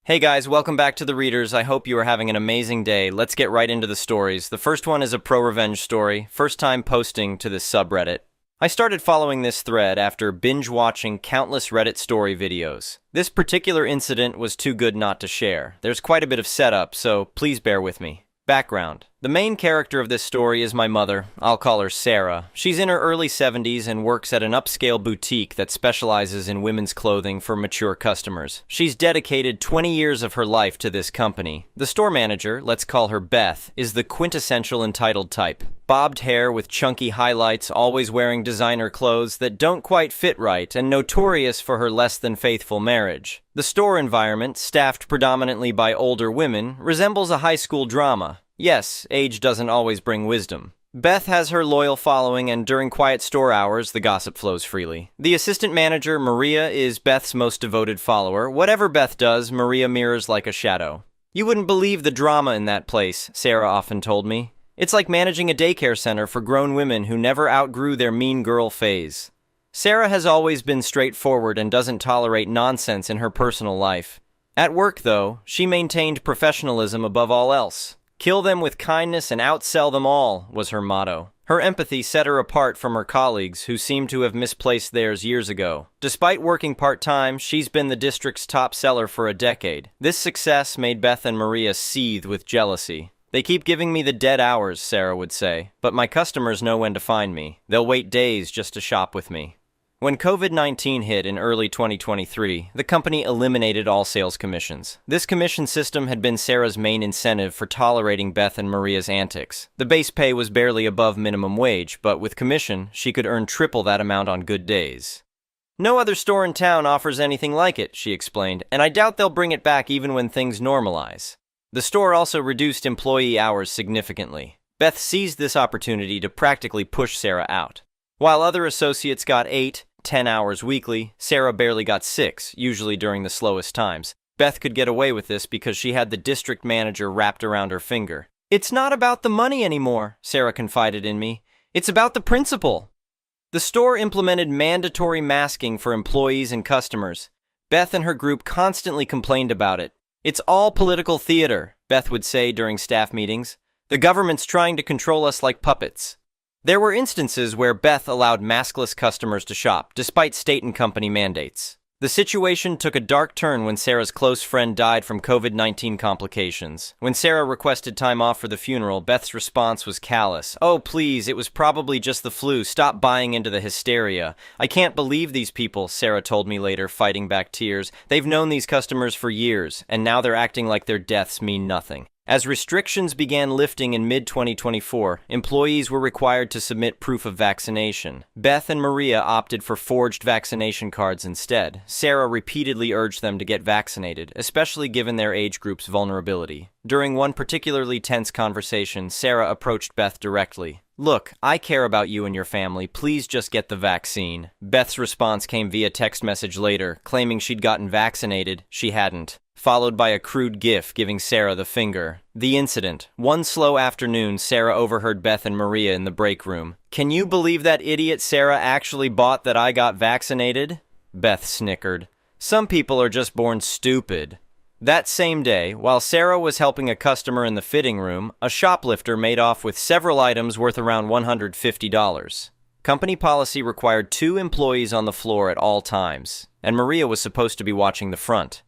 Hey guys, welcome back to the Readers. I hope you are having an amazing day. Let's get right into the stories. The first one is a pro-revenge story, first time posting to this subreddit. I started following this thread after binge-watching countless Reddit story videos. This particular incident was too good not to share. There's quite a bit of setup, so please bear with me. Background. The main character of this story is my mother. I'll call her Sarah. She's in her early 70s and works at an upscale boutique that specializes in women's clothing for mature customers. She's dedicated 20 years of her life to this company. The store manager, let's call her Beth, is the quintessential entitled type. Bobbed hair with chunky highlights, always wearing designer clothes that don't quite fit right, and notorious for her less-than-faithful marriage. The store environment, staffed predominantly by older women, resembles a high school drama. Yes, age doesn't always bring wisdom. Beth has her loyal following, and during quiet store hours, the gossip flows freely. The assistant manager, Maria, is Beth's most devoted follower. Whatever Beth does, Maria mirrors like a shadow. "You wouldn't believe the drama in that place," Sarah often told me. "It's like managing a daycare center for grown women who never outgrew their mean girl phase." Sarah has always been straightforward and doesn't tolerate nonsense in her personal life. At work, though, she maintained professionalism above all else. "Kill them with kindness and outsell them all," was her motto. Her empathy set her apart from her colleagues, who seemed to have misplaced theirs years ago. Despite working part-time, she's been the district's top seller for a decade. This success made Beth and Maria seethe with jealousy. "They keep giving me the dead hours," Sarah would say, "but my customers know when to find me. They'll wait days just to shop with me." When COVID-19 hit in early 2023, the company eliminated all sales commissions. This commission system had been Sarah's main incentive for tolerating Beth and Maria's antics. The base pay was barely above minimum wage, but with commission, she could earn triple that amount on good days. "No other store in town offers anything like it," she explained, "and I doubt they'll bring it back even when things normalize." The store also reduced employee hours significantly. Beth seized this opportunity to practically push Sarah out. While other associates got 8-10 hours weekly, Sarah barely got 6, usually during the slowest times. Beth could get away with this because she had the district manager wrapped around her finger. "It's not about the money anymore," Sarah confided in me. "It's about the principle." The store implemented mandatory masking for employees and customers. Beth and her group constantly complained about it. "It's all political theater," Beth would say during staff meetings. "The government's trying to control us like puppets." There were instances where Beth allowed maskless customers to shop, despite state and company mandates. The situation took a dark turn when Sarah's close friend died from COVID-19 complications. When Sarah requested time off for the funeral, Beth's response was callous. "Oh, please, it was probably just the flu. Stop buying into the hysteria." "I can't believe these people," Sarah told me later, fighting back tears. "They've known these customers for years, and now they're acting like their deaths mean nothing." As restrictions began lifting in mid-2024, employees were required to submit proof of vaccination. Beth and Maria opted for forged vaccination cards instead. Sarah repeatedly urged them to get vaccinated, especially given their age group's vulnerability. During one particularly tense conversation, Sarah approached Beth directly. "Look, I care about you and your family. Please just get the vaccine." Beth's response came via text message later, claiming she'd gotten vaccinated. She hadn't. Followed by a crude gif giving Sarah the finger. The incident. One slow afternoon, Sarah overheard Beth and Maria in the break room. "Can you believe that idiot Sarah actually bought that I got vaccinated?" Beth snickered. "Some people are just born stupid." That same day, while Sarah was helping a customer in the fitting room, a shoplifter made off with several items worth around $150. Company policy required 2 employees on the floor at all times, and Maria was supposed to be watching the front.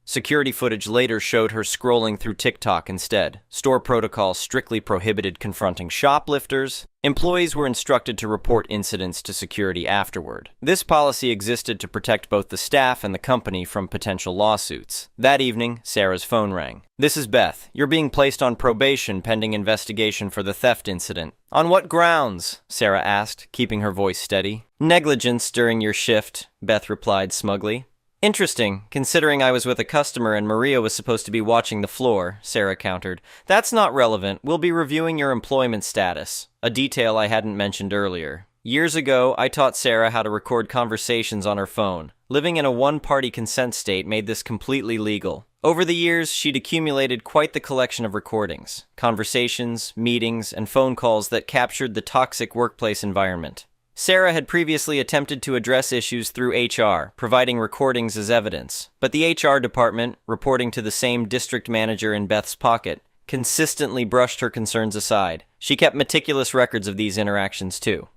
Security footage later showed her scrolling through TikTok instead. Store protocol strictly prohibited confronting shoplifters. Employees were instructed to report incidents to security afterward. This policy existed to protect both the staff and the company from potential lawsuits. That evening, Sarah's phone rang. "This is Beth. You're being placed on probation pending investigation for the theft incident." "On what grounds?" Sarah asked, keeping her voice steady. "Negligence during your shift," Beth replied smugly. "Interesting, considering I was with a customer and Maria was supposed to be watching the floor," Sarah countered. "That's not relevant. We'll be reviewing your employment status." A detail I hadn't mentioned earlier. Years ago, I taught Sarah how to record conversations on her phone. Living in a one-party consent state made this completely legal. Over the years, she'd accumulated quite the collection of recordings, conversations, meetings, and phone calls that captured the toxic workplace environment. Sarah had previously attempted to address issues through HR, providing recordings as evidence, but the HR department, reporting to the same district manager in Beth's pocket, consistently brushed her concerns aside. She kept meticulous records of these interactions too.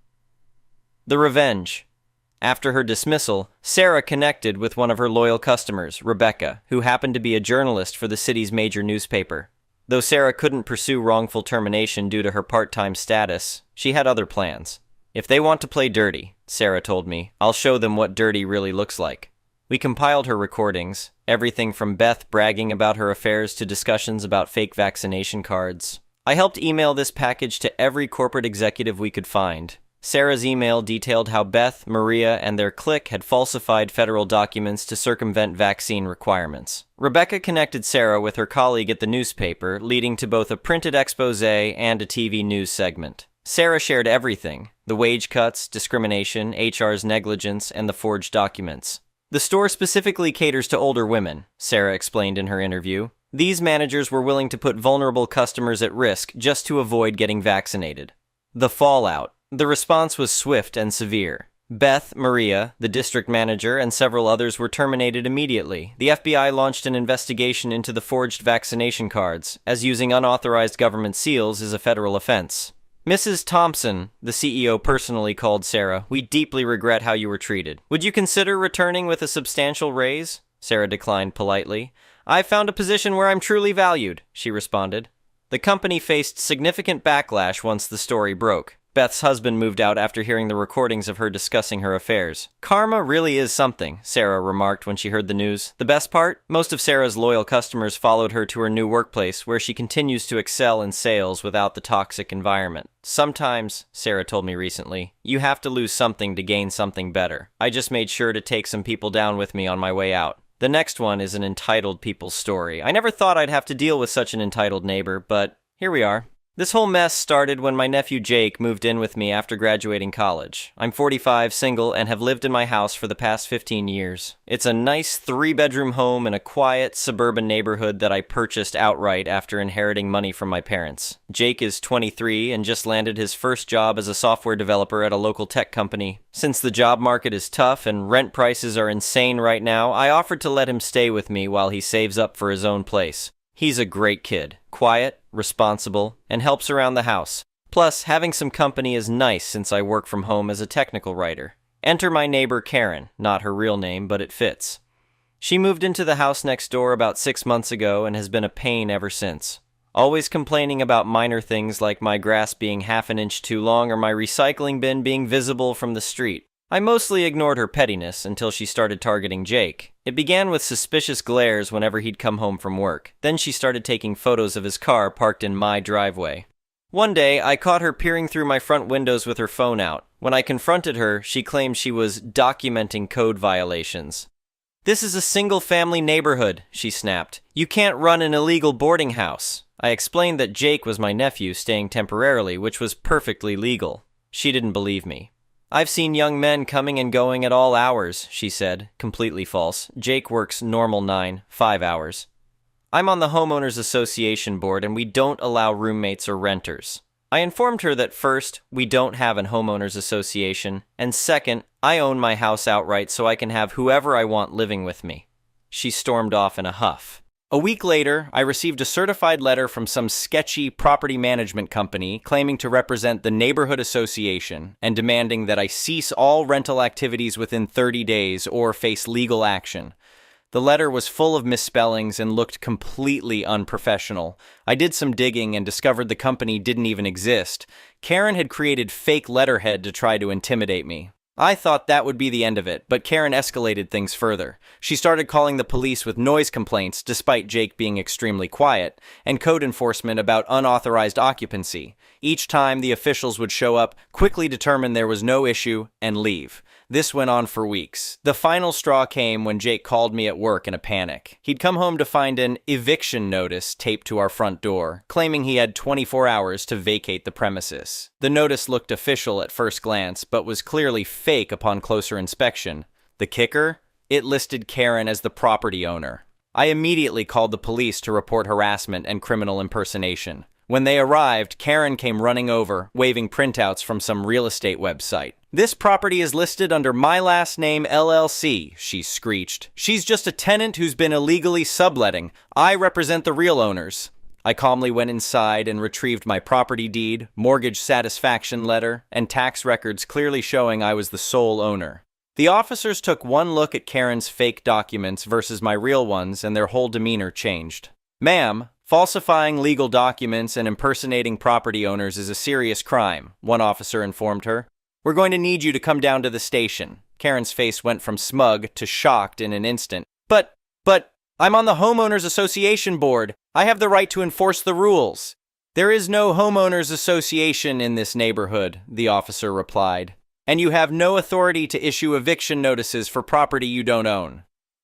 The revenge. After her dismissal, Sarah connected with one of her loyal customers, Rebecca, who happened to be a journalist for the city's major newspaper. Though Sarah couldn't pursue wrongful termination due to her part-time status, she had other plans. If they want to play dirty, Sarah told me, I'll show them what dirty really looks like. We compiled her recordings, everything from Beth bragging about her affairs to discussions about fake vaccination cards. I helped email this package to every corporate executive we could find. Sarah's email detailed how Beth, Maria, and their clique had falsified federal documents to circumvent vaccine requirements. Rebecca connected Sarah with her colleague at the newspaper, leading to both a printed expose and a TV news segment. Sarah shared everything: the wage cuts, discrimination, HR's negligence, and the forged documents. The store specifically caters to older women, Sarah explained in her interview. These managers were willing to put vulnerable customers at risk just to avoid getting vaccinated. The fallout. The response was swift and severe. Beth, Maria, the district manager, and several others were terminated immediately. The FBI launched an investigation into the forged vaccination cards, as using unauthorized government seals is a federal offense. Mrs. Thompson, the CEO, personally called Sarah. We deeply regret how you were treated. Would you consider returning with a substantial raise? Sarah declined politely. I found a position where I'm truly valued, she responded. The company faced significant backlash once the story broke. Beth's husband moved out after hearing the recordings of her discussing her affairs. Karma really is something, Sarah remarked when she heard the news. The best part? Most of Sarah's loyal customers followed her to her new workplace, where she continues to excel in sales without the toxic environment. Sometimes, Sarah told me recently, you have to lose something to gain something better. I just made sure to take some people down with me on my way out. The next one is an entitled people's story. I never thought I'd have to deal with such an entitled neighbor, but here we are. This whole mess started when my nephew Jake moved in with me after graduating college. I'm 45, single, and have lived in my house for the past 15 years. It's a nice 3-bedroom home in a quiet, suburban neighborhood that I purchased outright after inheriting money from my parents. Jake is 23 and just landed his first job as a software developer at a local tech company. Since the job market is tough and rent prices are insane right now, I offered to let him stay with me while he saves up for his own place. He's a great kid, quiet, responsible, and helps around the house. Plus, having some company is nice since I work from home as a technical writer. Enter my neighbor Karen, not her real name, but it fits. She moved into the house next door about 6 months ago and has been a pain ever since. Always complaining about minor things like my grass being half an inch too long or my recycling bin being visible from the street. I mostly ignored her pettiness until she started targeting Jake. It began with suspicious glares whenever he'd come home from work. Then she started taking photos of his car parked in my driveway. One day, I caught her peering through my front windows with her phone out. When I confronted her, she claimed she was documenting code violations. This is a single-family neighborhood, she snapped. You can't run an illegal boarding house. I explained that Jake was my nephew staying temporarily, which was perfectly legal. She didn't believe me. I've seen young men coming and going at all hours, she said. Completely false. Jake works normal 9-5 hours. I'm on the Homeowners Association board and we don't allow roommates or renters. I informed her that first, we don't have an homeowners association, and second, I own my house outright so I can have whoever I want living with me. She stormed off in a huff. A week later, I received a certified letter from some sketchy property management company claiming to represent the neighborhood association and demanding that I cease all rental activities within 30 days or face legal action. The letter was full of misspellings and looked completely unprofessional. I did some digging and discovered the company didn't even exist. Karen had created fake letterhead to try to intimidate me. I thought that would be the end of it, but Karen escalated things further. She started calling the police with noise complaints, despite Jake being extremely quiet, and code enforcement about unauthorized occupancy. Each time the officials would show up, quickly determine there was no issue, and leave. This went on for weeks. The final straw came when Jake called me at work in a panic. He'd come home to find an eviction notice taped to our front door, claiming he had 24 hours to vacate the premises. The notice looked official at first glance, but was clearly fake upon closer inspection. The kicker? It listed Karen as the property owner. I immediately called the police to report harassment and criminal impersonation. When they arrived, Karen came running over, waving printouts from some real estate website. "This property is listed under my last name LLC," she screeched. "She's just a tenant who's been illegally subletting. I represent the real owners." I calmly went inside and retrieved my property deed, mortgage satisfaction letter, and tax records clearly showing I was the sole owner. The officers took one look at Karen's fake documents versus my real ones, and their whole demeanor changed. "Ma'am, falsifying legal documents and impersonating property owners is a serious crime," one officer informed her. "We're going to need you to come down to the station." Karen's face went from smug to shocked in an instant. But, I'm on the Homeowners Association board. I have the right to enforce the rules." "There is no homeowners association in this neighborhood," the officer replied. "And you have no authority to issue eviction notices for property you don't own."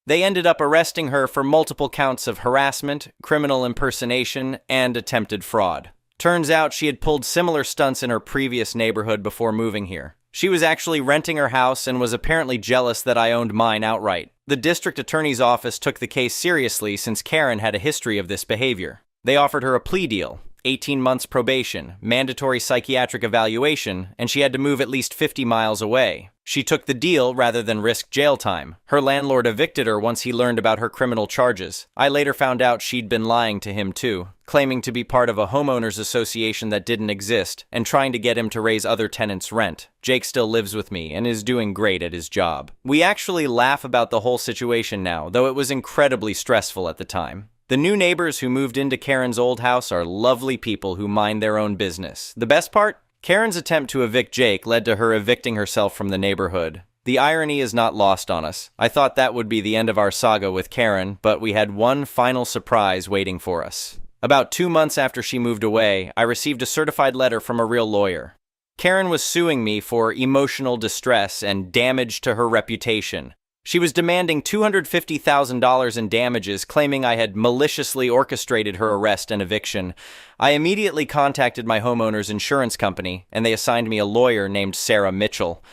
They ended up arresting her for multiple counts of harassment, criminal impersonation, and attempted fraud. Turns out she had pulled similar stunts in her previous neighborhood before moving here. She was actually renting her house and was apparently jealous that I owned mine outright. The district attorney's office took the case seriously since Karen had a history of this behavior. They offered her a plea deal, 18 months probation, mandatory psychiatric evaluation, and she had to move at least 50 miles away. She took the deal rather than risk jail time. Her landlord evicted her once he learned about her criminal charges. I later found out she'd been lying to him too, claiming to be part of a homeowners association that didn't exist, and trying to get him to raise other tenants' rent. Jake still lives with me and is doing great at his job. We actually laugh about the whole situation now, though it was incredibly stressful at the time. The new neighbors who moved into Karen's old house are lovely people who mind their own business. The best part? Karen's attempt to evict Jake led to her evicting herself from the neighborhood. The irony is not lost on us. I thought that would be the end of our saga with Karen, but we had one final surprise waiting for us. About 2 months after she moved away, I received a certified letter from a real lawyer. Karen was suing me for emotional distress and damage to her reputation. She was demanding $250,000 in damages, claiming I had maliciously orchestrated her arrest and eviction. I immediately contacted my homeowner's insurance company, and they assigned me a lawyer named Sarah Mitchell.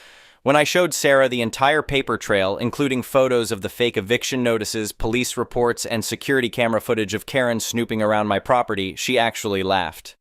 When I showed Sarah the entire paper trail, including photos of the fake eviction notices, police reports, and security camera footage of Karen snooping around my property, she actually laughed.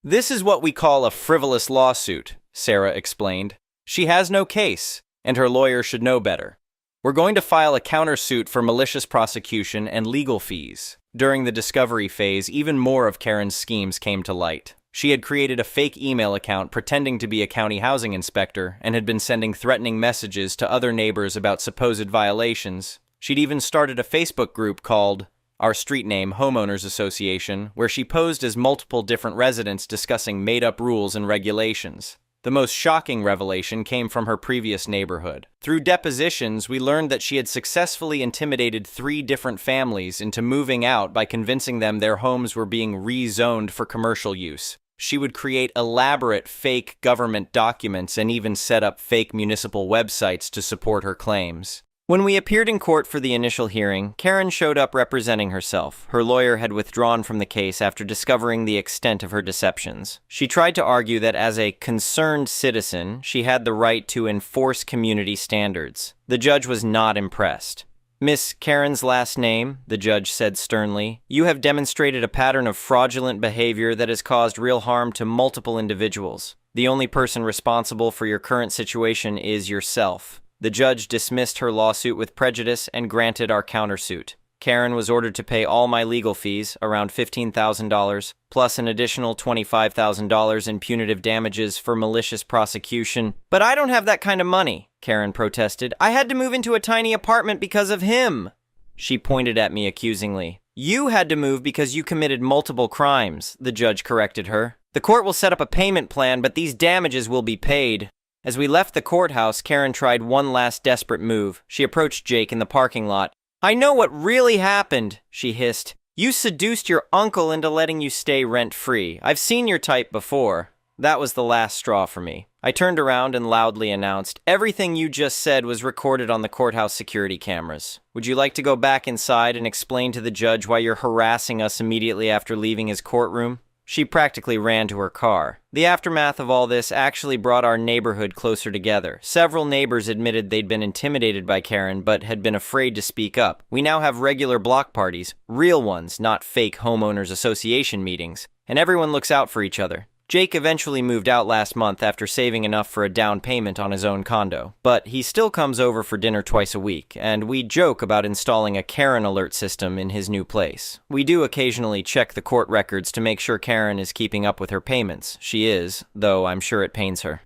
"This is what we call a frivolous lawsuit," Sarah explained. "She has no case, and her lawyer should know better. We're going to file a countersuit for malicious prosecution and legal fees." During the discovery phase, even more of Karen's schemes came to light. She had created a fake email account pretending to be a county housing inspector and had been sending threatening messages to other neighbors about supposed violations. She'd even started a Facebook group called our street name Homeowners Association, where she posed as multiple different residents discussing made-up rules and regulations. The most shocking revelation came from her previous neighborhood. Through depositions, we learned that she had successfully intimidated 3 different families into moving out by convincing them their homes were being rezoned for commercial use. She would create elaborate fake government documents and even set up fake municipal websites to support her claims. When we appeared in court for the initial hearing, Karen showed up representing herself. Her lawyer had withdrawn from the case after discovering the extent of her deceptions. She tried to argue that as a concerned citizen, she had the right to enforce community standards. The judge was not impressed. "Miss Karen's last name," the judge said sternly, "you have demonstrated a pattern of fraudulent behavior that has caused real harm to multiple individuals. The only person responsible for your current situation is yourself." The judge dismissed her lawsuit with prejudice and granted our countersuit. Karen was ordered to pay all my legal fees, around $15,000, plus an additional $25,000 in punitive damages for malicious prosecution. "But I don't have that kind of money," Karen protested. "I had to move into a tiny apartment because of him." She pointed at me accusingly. "You had to move because you committed multiple crimes," the judge corrected her. "The court will set up a payment plan, but these damages will be paid." As we left the courthouse, Karen tried one last desperate move. She approached Jake in the parking lot. "I know what really happened," she hissed. "You seduced your uncle into letting you stay rent-free. I've seen your type before." That was the last straw for me. I turned around and loudly announced, "Everything you just said was recorded on the courthouse security cameras. Would you like to go back inside and explain to the judge why you're harassing us immediately after leaving his courtroom?" She practically ran to her car. The aftermath of all this actually brought our neighborhood closer together. Several neighbors admitted they'd been intimidated by Karen, but had been afraid to speak up. We now have regular block parties, real ones, not fake homeowners association meetings. and everyone looks out for each other. Jake eventually moved out last month after saving enough for a down payment on his own condo, but he still comes over for dinner twice a week, and we joke about installing a Karen alert system in his new place. We do occasionally check the court records to make sure Karen is keeping up with her payments. She is, though I'm sure it pains her.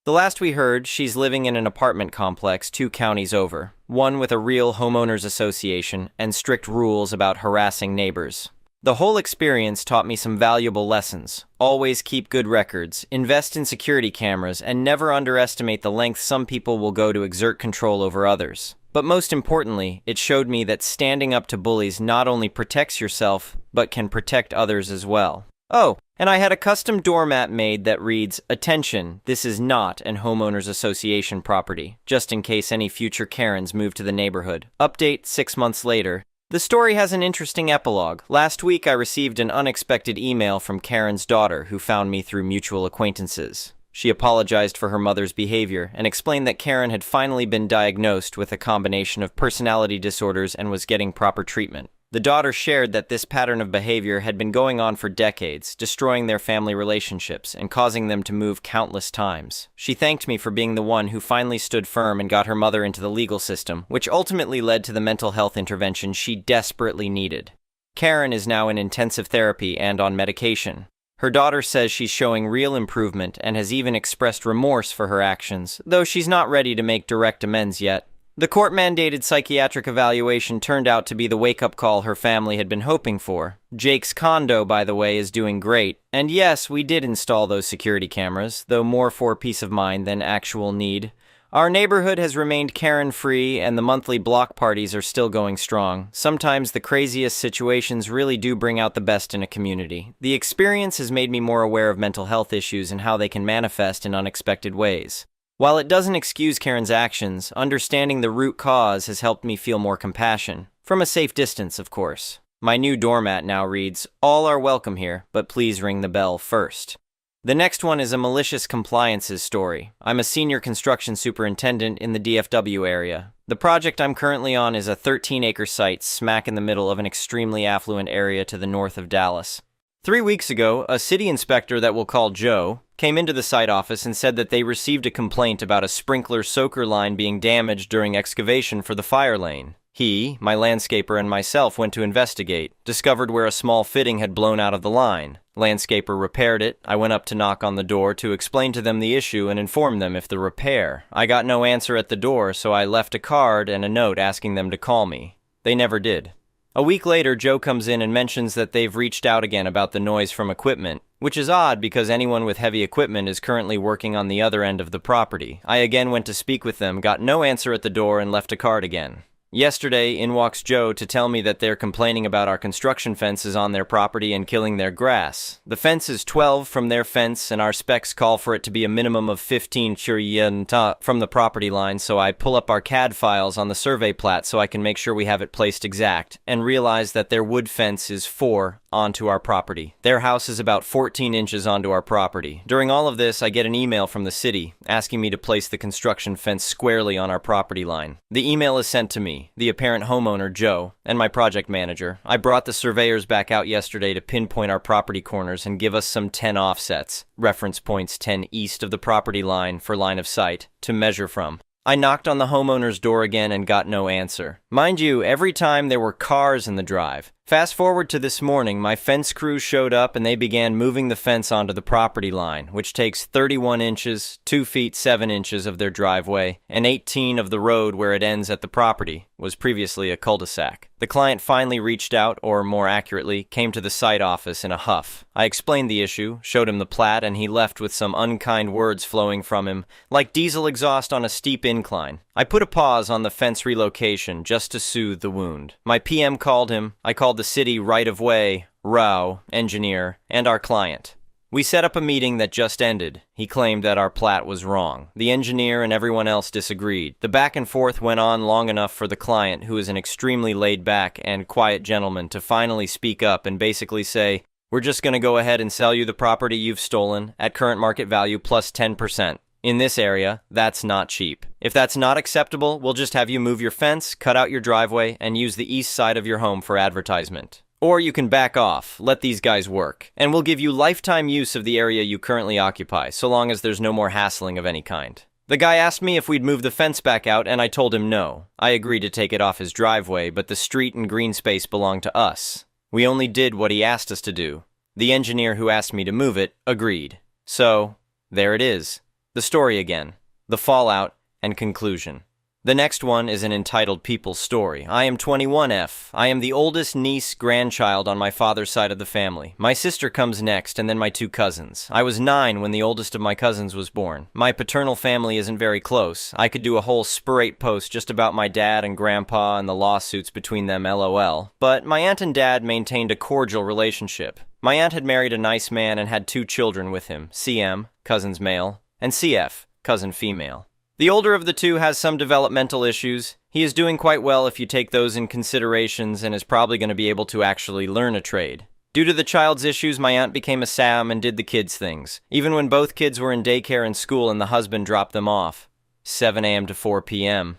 The last we heard, she's living in an apartment complex 2 counties over, one with a real homeowners association and strict rules about harassing neighbors. The whole experience taught me some valuable lessons. Always keep good records, invest in security cameras, and never underestimate the length some people will go to exert control over others. But most importantly, it showed me that standing up to bullies not only protects yourself, but can protect others as well. Oh, and I had a custom doormat made that reads, "Attention, this is not an homeowners association property," just in case any future Karens move to the neighborhood. Update 6 months later. The story has an interesting epilogue. Last week I received an unexpected email from Karen's daughter, who found me through mutual acquaintances. She apologized for her mother's behavior and explained that Karen had finally been diagnosed with a combination of personality disorders and was getting proper treatment. The daughter shared that this pattern of behavior had been going on for decades, destroying their family relationships and causing them to move countless times. She thanked me for being the one who finally stood firm and got her mother into the legal system, which ultimately led to the mental health intervention she desperately needed. Karen is now in intensive therapy and on medication. Her daughter says she's showing real improvement and has even expressed remorse for her actions, though she's not ready to make direct amends yet. The court-mandated psychiatric evaluation turned out to be the wake-up call her family had been hoping for. Jake's condo, by the way, is doing great. And yes, we did install those security cameras, though more for peace of mind than actual need. Our neighborhood has remained Karen-free, and the monthly block parties are still going strong. Sometimes the craziest situations really do bring out the best in a community. The experience has made me more aware of mental health issues and how they can manifest in unexpected ways. While it doesn't excuse Karen's actions, understanding the root cause has helped me feel more compassion. From a safe distance, of course. My new doormat now reads, "All are welcome here, but please ring the bell first." The next one is a malicious compliances story. I'm a senior construction superintendent in the DFW area. The project I'm currently on is a 13-acre site smack in the middle of an extremely affluent area to the north of Dallas. 3 weeks ago, a city inspector that we'll call Joe came into the site office and said that they received a complaint about a sprinkler soaker line being damaged during excavation for the fire lane. He, my landscaper, and myself went to investigate, discovered where a small fitting had blown out of the line. Landscaper repaired it. I went up to knock on the door to explain to them the issue and inform them if the repair. I got no answer at the door, so I left a card and a note asking them to call me. They never did. A week later, Joe comes in and mentions that they've reached out again about the noise from equipment, which is odd because anyone with heavy equipment is currently working on the other end of the property. I again went to speak with them, got no answer at the door, and left a card again. Yesterday, in walks Joe to tell me that they're complaining about our construction fences on their property and killing their grass. The fence is 12 from their fence, and our specs call for it to be a minimum of 15 from the property line, so I pull up our CAD files on the survey plat so I can make sure we have it placed exact, and realize that their wood fence is 4 onto our property. Their house is about 14 inches onto our property. During all of this, I get an email from the city asking me to place the construction fence squarely on our property line. The email is sent to me, the apparent homeowner, Joe, and my project manager. I brought the surveyors back out yesterday to pinpoint our property corners and give us some 10 offsets, reference points 10 east of the property line for line of sight, to measure from. I knocked on the homeowner's door again and got no answer. Mind you, every time there were cars in the drive. Fast forward to this morning, my fence crew showed up and they began moving the fence onto the property line, which takes 31 inches, 2 feet 7 inches of their driveway, and 18 of the road where it ends at the property, was previously a cul-de-sac. The client finally reached out, or more accurately, came to the site office in a huff. I explained the issue, showed him the plat, and he left with some unkind words flowing from him, like diesel exhaust on a steep incline. I put a pause on the fence relocation just to soothe the wound. My PM called him. I called the city right-of-way, RAW, engineer, and our client. We set up a meeting that just ended. He claimed that our plat was wrong. The engineer and everyone else disagreed. The back and forth went on long enough for the client, who is an extremely laid-back and quiet gentleman, to finally speak up and basically say, "We're just going to go ahead and sell you the property you've stolen at current market value plus 10%. In this area, that's not cheap. If that's not acceptable, we'll just have you move your fence, cut out your driveway, and use the east side of your home for advertisement." Or you can back off, let these guys work, and we'll give you lifetime use of the area you currently occupy, so long as there's no more hassling of any kind. The guy asked me if we'd move the fence back out, and I told him no. I agreed to take it off his driveway, but the street and green space belonged to us. We only did what he asked us to do. The engineer who asked me to move it agreed. So, there it is. The story again. The fallout and conclusion. The next one is an entitled People's Story. I am 21F. I am the oldest niece-grandchild on my father's side of the family. My sister comes next, and then my two cousins. I was 9 when the oldest of my cousins was born. My paternal family isn't very close. I could do a whole Spur-8 post just about my dad and grandpa and the lawsuits between them, lol. But my aunt and dad maintained a cordial relationship. My aunt had married a nice man and had 2 children with him, CM, cousins male, and CF, cousin female. The older of the two has some developmental issues. He is doing quite well if you take those in considerations and is probably going to be able to actually learn a trade. Due to the child's issues, my aunt became a Sam and did the kids' things, even when both kids were in daycare and school and the husband dropped them off, 7 a.m. to 4 p.m.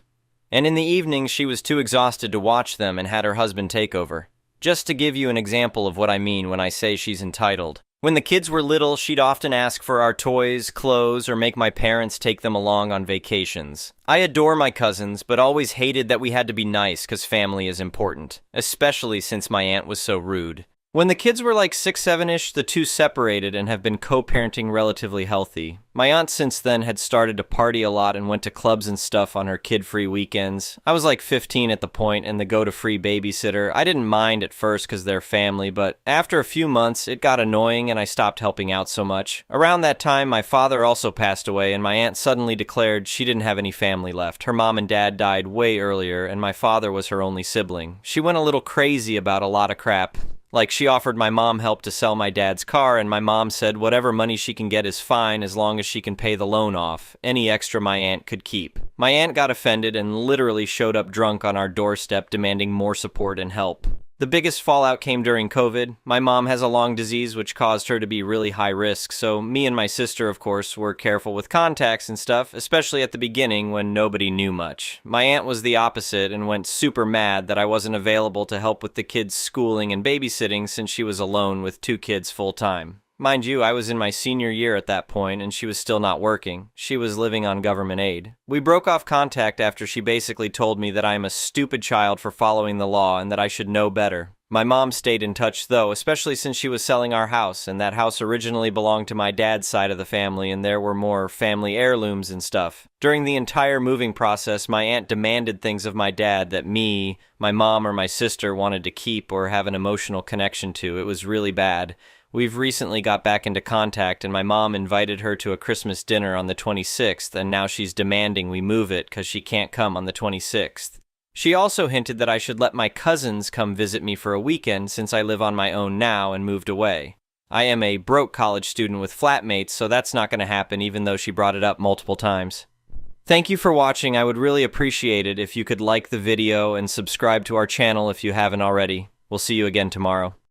And in the evenings, she was too exhausted to watch them and had her husband take over. Just to give you an example of what I mean when I say she's entitled. When the kids were little, she'd often ask for our toys, clothes, or make my parents take them along on vacations. I adore my cousins, but always hated that we had to be nice because family is important, especially since my aunt was so rude. When the kids were like 6, 7-ish, the two separated and have been co-parenting relatively healthy. My aunt since then had started to party a lot and went to clubs and stuff on her kid-free weekends. I was like 15 at the point and the go-to-free babysitter. I didn't mind at first because they're family, but after a few months, it got annoying and I stopped helping out so much. Around that time, my father also passed away and my aunt suddenly declared she didn't have any family left. Her mom and dad died way earlier and my father was her only sibling. She went a little crazy about a lot of crap. Like, she offered my mom help to sell my dad's car, and my mom said whatever money she can get is fine as long as she can pay the loan off. Any extra my aunt could keep. My aunt got offended and literally showed up drunk on our doorstep demanding more support and help. The biggest fallout came during COVID. My mom has a lung disease which caused her to be really high risk, so me and my sister, of course, were careful with contacts and stuff, especially at the beginning when nobody knew much. My aunt was the opposite and went super mad that I wasn't available to help with the kids' schooling and babysitting since she was alone with 2 kids full-time. Mind you, I was in my senior year at that point, and she was still not working. She was living on government aid. We broke off contact after she basically told me that I am a stupid child for following the law and that I should know better. My mom stayed in touch though, especially since she was selling our house, and that house originally belonged to my dad's side of the family, and there were more family heirlooms and stuff. During the entire moving process, my aunt demanded things of my dad that me, my mom, or my sister wanted to keep or have an emotional connection to. It was really bad. We've recently got back into contact and my mom invited her to a Christmas dinner on the 26th and now she's demanding we move it because she can't come on the 26th. She also hinted that I should let my cousins come visit me for a weekend since I live on my own now and moved away. I am a broke college student with flatmates, so that's not going to happen even though she brought it up multiple times. Thank you for watching. I would really appreciate it if you could like the video and subscribe to our channel if you haven't already. We'll see you again tomorrow.